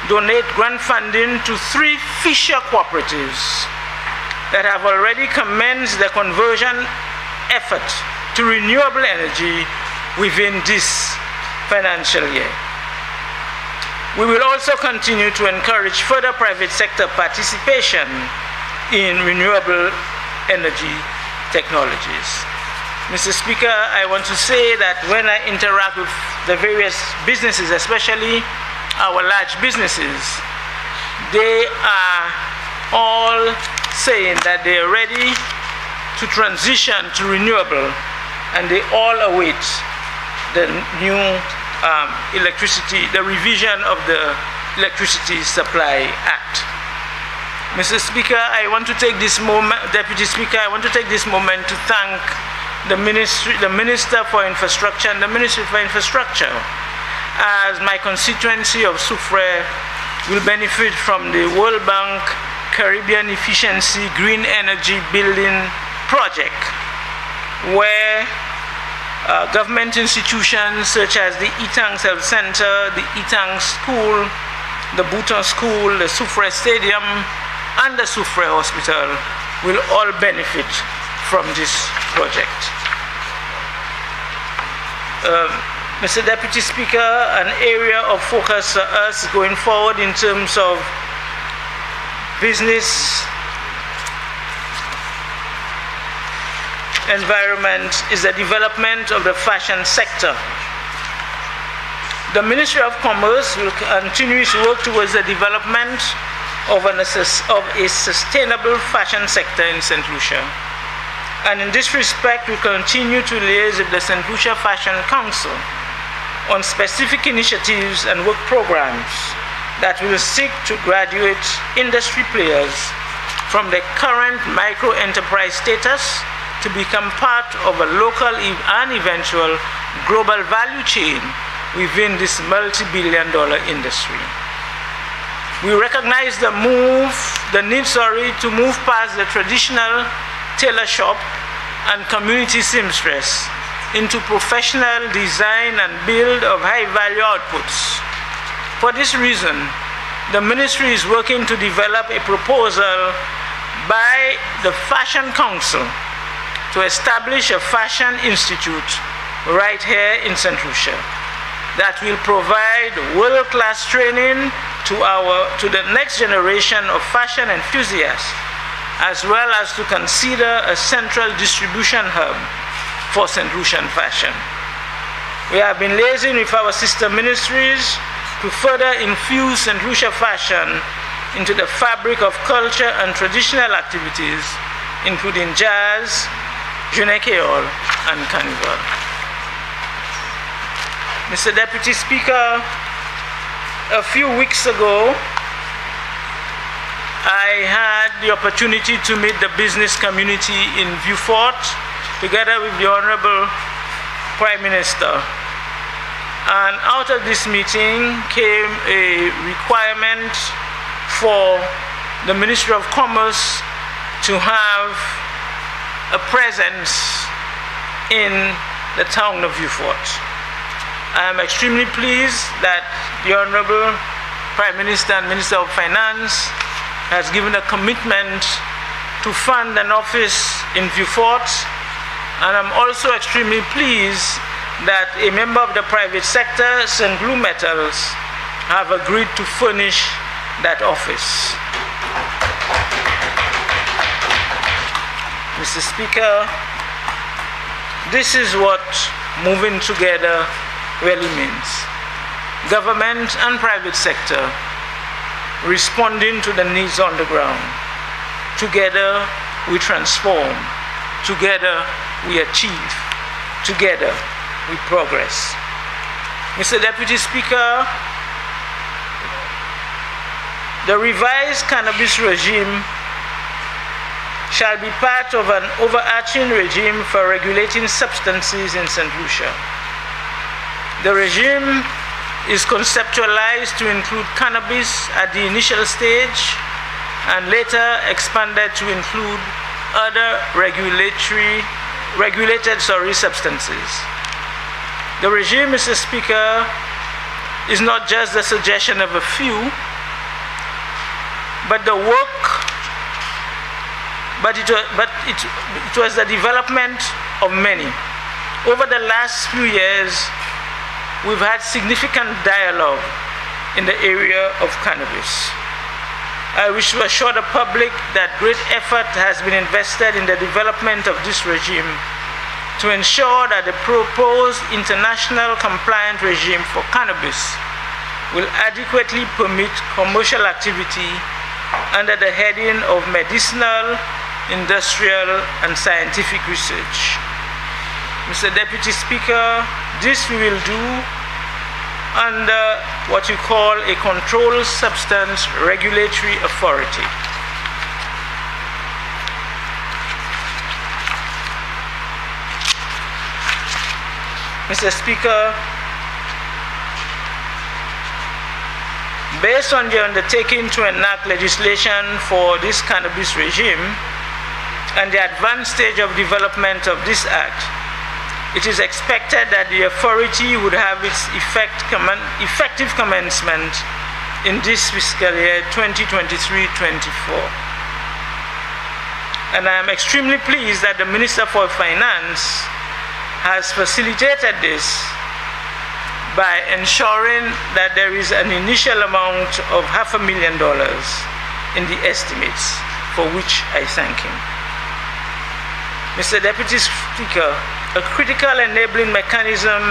A: donate grant funding to 3 fisher cooperatives that have already commenced the conversion effort to renewable energy within this financial year. We will also continue to encourage further private sector participation in renewable energy technologies. Mr. Speaker, I want to say that when I interact with the various businesses, especially our large businesses, they are all saying that they are ready to transition to renewable, and they all await the new the revision of the Electricity Supply Act. Mr. Speaker, I want to take this moment, Deputy Speaker, I want to take this moment to thank the Minister for Infrastructure and the Ministry for Infrastructure, as my constituency of Soufrière will benefit from the World Bank Caribbean Efficiency Green Energy Building Project, where government institutions such as the Itang Health Center, the Itang School, the Bouton School, the Soufrière Stadium, and the Soufrière Hospital will all benefit from this project. Mr. Deputy Speaker, an area of focus for us going forward in terms of business environment is the development of the fashion sector. The Ministry of Commerce will continue to work towards the development of a sustainable fashion sector in St. Lucia. And in this respect, we continue to liaise with the St. Lucia Fashion Council on specific initiatives and work programs that will seek to graduate industry players from the current micro-enterprise status to become part of a local and eventual global value chain within this multi-billion-dollar industry. We recognize the need to move past the traditional tailor shop and community seamstress into professional design and build of high-value outputs. For this reason, the ministry is working to develop a proposal by the Fashion Council to establish a fashion institute right here in St. Lucia that will provide world-class training to the next generation of fashion enthusiasts, as well as to consider a central distribution hub for St. Lucian fashion. We have been liaising with our sister ministries to further infuse St. Lucia fashion into the fabric of culture and traditional activities, including jazz, Journée Créole, and Carnival. Mr. Deputy Speaker, a few weeks ago, I had the opportunity to meet the business community in Beaufort together with the Honorable Prime Minister. And out of this meeting came a requirement for the Ministry of Commerce to have a presence in the town of Beaufort. I am extremely pleased that the Honorable Prime Minister and Minister of Finance has given a commitment to fund an office in Beaufort, and I'm also extremely pleased that a member of the private sector, St. Blue Metals, have agreed to furnish that office. Mr. Speaker, this is what moving together really means. Government and private sector responding to the needs on the ground. Together we transform. Together we achieve. Together we progress. Mr. Deputy Speaker, the revised cannabis regime shall be part of an overarching regime for regulating substances in St. Lucia. The regime is conceptualized to include cannabis at the initial stage and later expanded to include other regulated substances. The regime, Mr. Speaker, is not just the suggestion of a few, but the work, it was the development of many. Over the last few years, we've had significant dialogue in the area of cannabis. I wish to assure the public that great effort has been invested in the development of this regime to ensure that the proposed international compliant regime for cannabis will adequately permit commercial activity under the heading of medicinal, industrial, and scientific research. Mr. Deputy Speaker, this we will do under what you call a controlled substance regulatory authority. Mr. Speaker, based on the undertaking to enact legislation for this cannabis regime and the advanced stage of development of this act, it is expected that the authority would have its effective commencement in this fiscal year 2023-24. And I am extremely pleased that the Minister for Finance has facilitated this by ensuring that there is an initial amount of $500,000 in the estimates, for which I thank him. Mr. Deputy Speaker, a critical enabling mechanism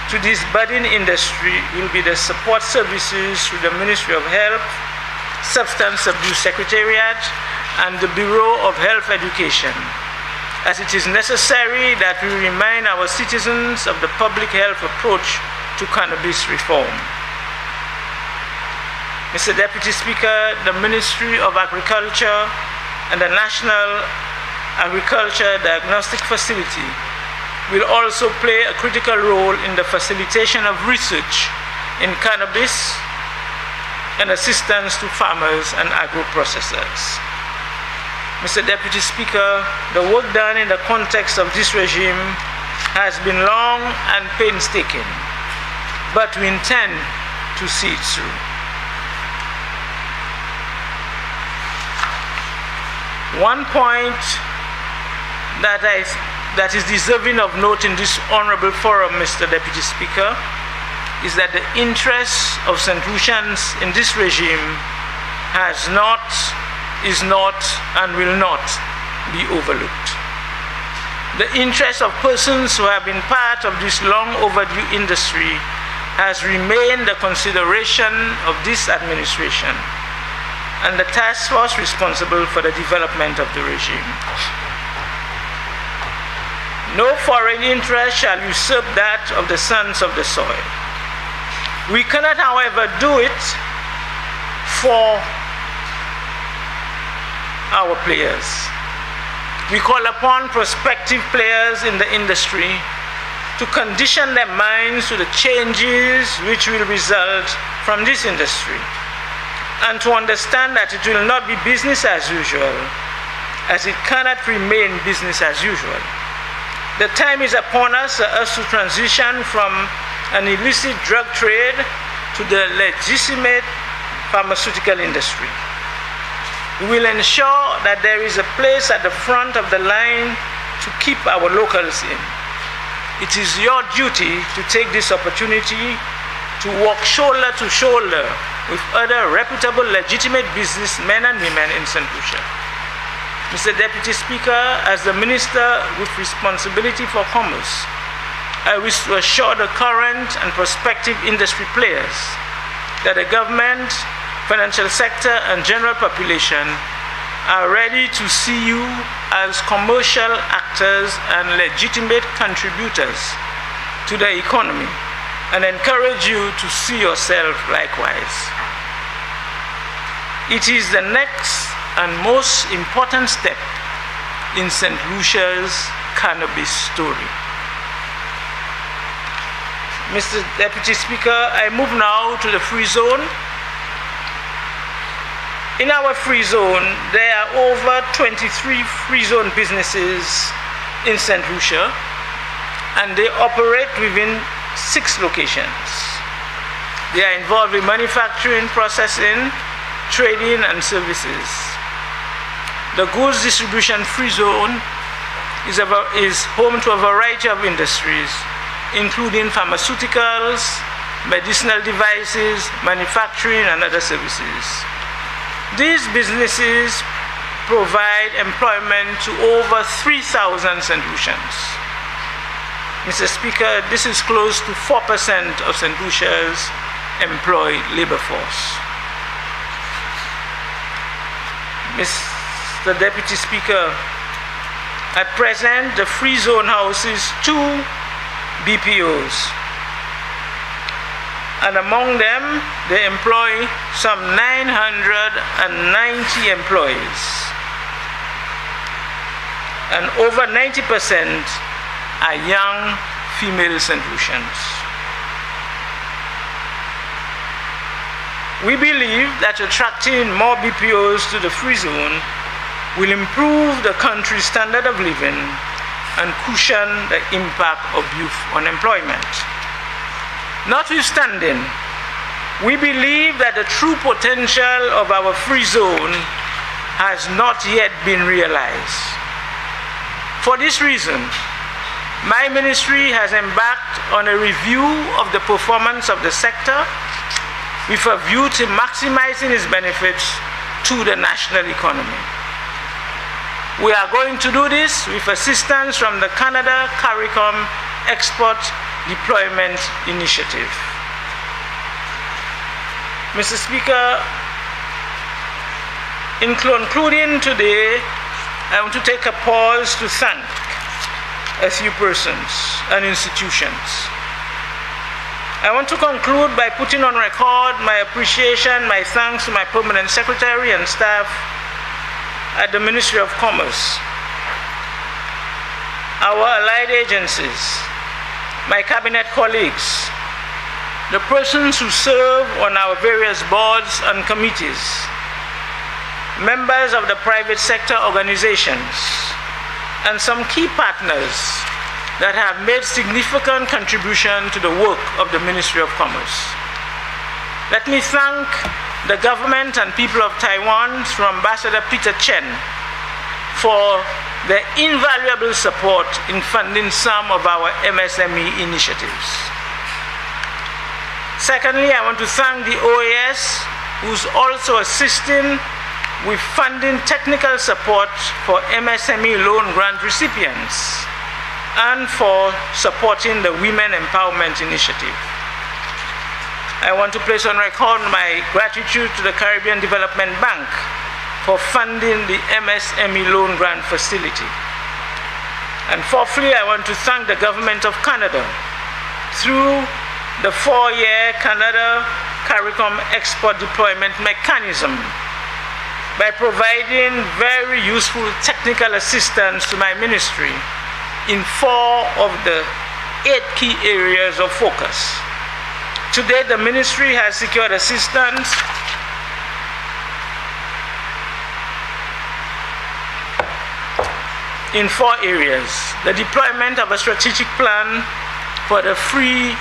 A: to this budding industry will be the support services through the Ministry of Health, Substance Abuse Secretariat, and the Bureau of Health Education, as it is necessary that we remind our citizens of the public health approach to cannabis reform. Mr. Deputy Speaker, the Ministry of Agriculture and the National Agriculture Diagnostic Facility will also play a critical role in the facilitation of research in cannabis and assistance to farmers and agro-processors. Mr. Deputy Speaker, the work done in the context of this regime has been long and painstaking, but we intend to see it through. One point that is deserving of note in this honorable forum, Mr. Deputy Speaker, is that the interests of St. Lucians in this regime is not, and will not be overlooked. The interest of persons who have been part of this long overdue industry has remained the consideration of this administration and the task force responsible for the development of the regime. No foreign interest shall usurp that of the sons of the soil. We cannot, however, do it for our players. We call upon prospective players in the industry to condition their minds to the changes which will result from this industry, and to understand that it will not be business as usual, as it cannot remain business as usual. The time is upon us to transition from an illicit drug trade to the legitimate pharmaceutical industry. We will ensure that there is a place at the front of the line to keep our locals in. It is your duty to take this opportunity to work shoulder to shoulder with other reputable, legitimate businessmen and women in St. Lucia. Mr. Deputy Speaker, as the Minister with responsibility for commerce, I wish to assure the current and prospective industry players that the government, financial sector, and general population are ready to see you as commercial actors and legitimate contributors to the economy, and encourage you to see yourself likewise. It is the next and most important step in St. Lucia's cannabis story. Mr. Deputy Speaker, I move now to the free zone. In our free zone, there are over 23 free zone businesses in St. Lucia, and they operate within 6 locations. They are involved in manufacturing, processing, trading, and services. The goods distribution free zone is home to a variety of industries, including pharmaceuticals, medicinal devices, manufacturing, and other services. These businesses provide employment to over 3,000 St. Lucians. Mr. Speaker, this is close to 4% of St. Lucia's employed labor force. Mr. Deputy Speaker, at present, the free zone houses 2 BPOs, and among them, they employ some 990 employees, and over 90% are young female St. Lucians. We believe that attracting more BPOs to the free zone will improve the country's standard of living and cushion the impact of youth unemployment. Notwithstanding, we believe that the true potential of our free zone has not yet been realized. For this reason, my ministry has embarked on a review of the performance of the sector with a view to maximizing its benefits to the national economy. We are going to do this with assistance from the Canada CARICOM Export Deployment Initiative. Mr. Speaker, in concluding today, I want to take a pause to thank a few persons and institutions. I want to conclude by putting on record my appreciation, my thanks to my permanent secretary and staff at the Ministry of Commerce, our allied agencies, my cabinet colleagues, the persons who serve on our various boards and committees, members of the private sector organizations, and some key partners that have made significant contribution to the work of the Ministry of Commerce. Let me thank the government and people of Taiwan through Ambassador Peter Chen for their invaluable support in funding some of our MSME initiatives. Secondly, I want to thank the OAS, who's also assisting with funding technical support for MSME loan grant recipients and for supporting the Women Empowerment Initiative. I want to place on record my gratitude to the Caribbean Development Bank for funding the MSME loan grant facility. And fourthly, I want to thank the government of Canada through the 4-year Canada CARICOM export deployment mechanism by providing very useful technical assistance to my ministry in 4 of the 8 key areas of focus. Today, the ministry has secured assistance in 4 areas. The deployment of a strategic plan for the free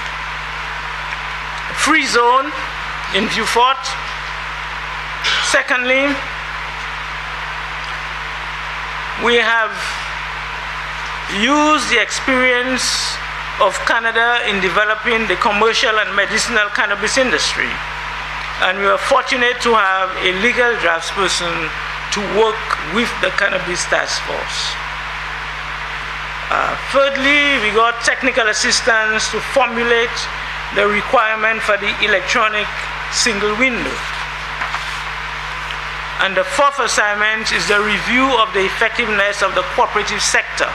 A: zone in Vieux-Fort. Secondly, we have used the experience of Canada in developing the commercial and medicinal cannabis industry. And we are fortunate to have a legal draftsperson to work with the Cannabis Task Force. Thirdly, we got technical assistance to formulate the requirement for the electronic single window. And the 4th assignment is the review of the effectiveness of the cooperative sector,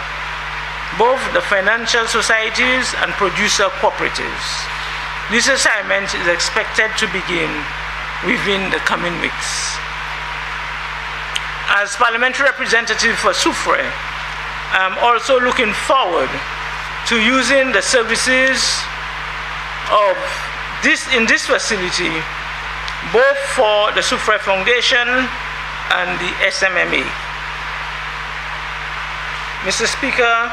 A: both the financial societies and producer cooperatives. This assignment is expected to begin within the coming weeks. As parliamentary representative for Soufrière, I'm also looking forward to using the services of in this facility, both for the Soufrière Foundation and the SMMA. Mr. Speaker,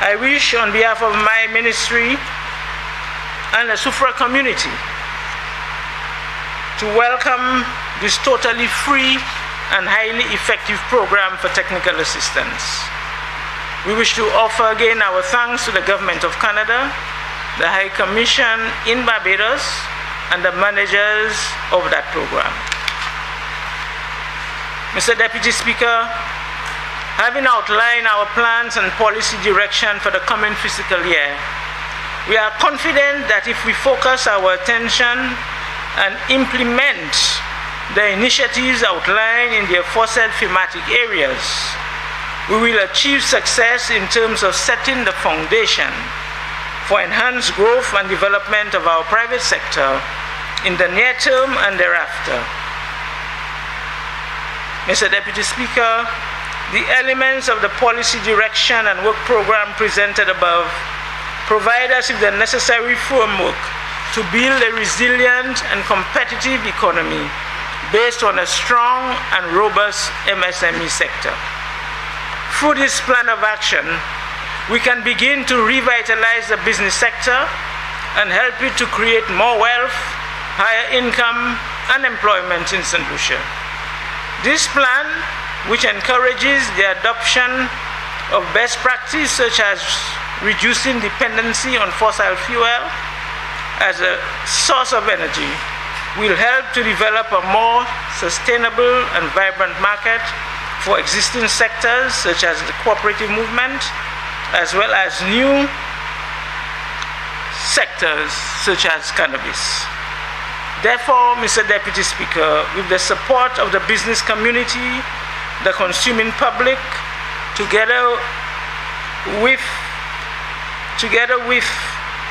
A: I wish on behalf of my ministry and the Soufrière community to welcome this totally free and highly effective program for technical assistance. We wish to offer again our thanks to the Government of Canada, the High Commission in Barbados, and the managers of that program. Mr. Deputy Speaker, having outlined our plans and policy direction for the coming fiscal year, we are confident that if we focus our attention and implement the initiatives outlined in the aforesaid thematic areas, we will achieve success in terms of setting the foundation for enhanced growth and development of our private sector in the near term and thereafter. Mr. Deputy Speaker, the elements of the policy direction and work program presented above provide us with the necessary framework to build a resilient and competitive economy based on a strong and robust MSME sector. Through this plan of action, we can begin to revitalize the business sector and help it to create more wealth, higher income, and employment in St. Lucia. This plan, which encourages the adoption of best practice such as reducing dependency on fossil fuel as a source of energy, will help to develop a more sustainable and vibrant market for existing sectors such as the cooperative movement, as well as new sectors such as cannabis. Therefore, Mr. Deputy Speaker, with the support of the business community, the consuming public, together with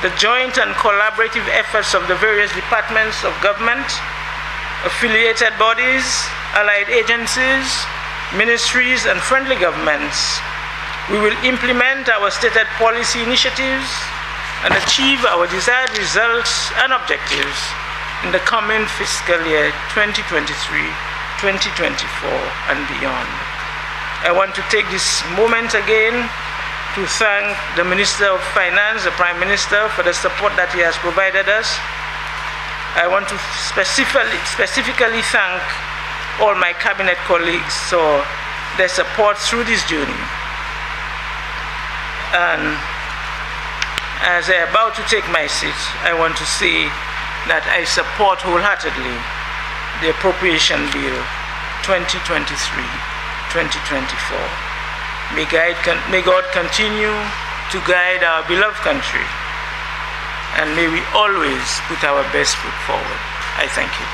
A: the joint and collaborative efforts of the various departments of government, affiliated bodies, allied agencies, ministries, and friendly governments, we will implement our stated policy initiatives and achieve our desired results and objectives in the coming fiscal year 2023, 2024, and beyond. I want to take this moment again to thank the Minister of Finance, the Prime Minister, for the support that he has provided us. I want to specifically thank all my cabinet colleagues for their support through this journey. And as I am about to take my seat, I want to say that I support wholeheartedly the Appropriation Bill 2023-2024. May God continue to guide our beloved country, and may we always put our best foot forward. I thank you.